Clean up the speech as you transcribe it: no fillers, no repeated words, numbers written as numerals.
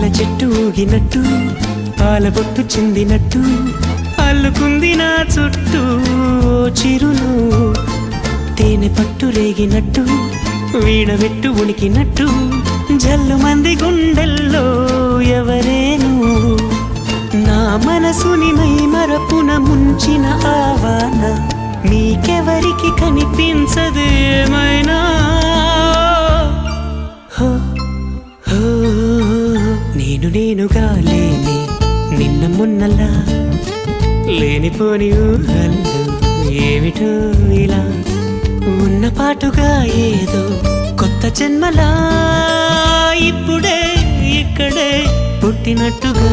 పూల చెట్టు ఊగినట్టు పాల బొట్టు చిందినట్టు అల్లుకుంది నా చుట్టూ చిరును తేనె పట్టు రేగినట్టు వీడబెట్టు ఉనికినట్టు జల్లు మంది గుండెల్లో ఎవరేను నా మనసుని మై మరపున ముంచిన ఆవాన నీకెవరికి కనిపించదు ఏమైనా నేనుగా లేని నిన్న మొన్నలా లేనిపోని ఊహల్లో ఏమిటో ఇలా ఉన్న పాటుగా ఏదో కొత్త జన్మలా ఇప్పుడే ఇక్కడే పుట్టినట్టుగా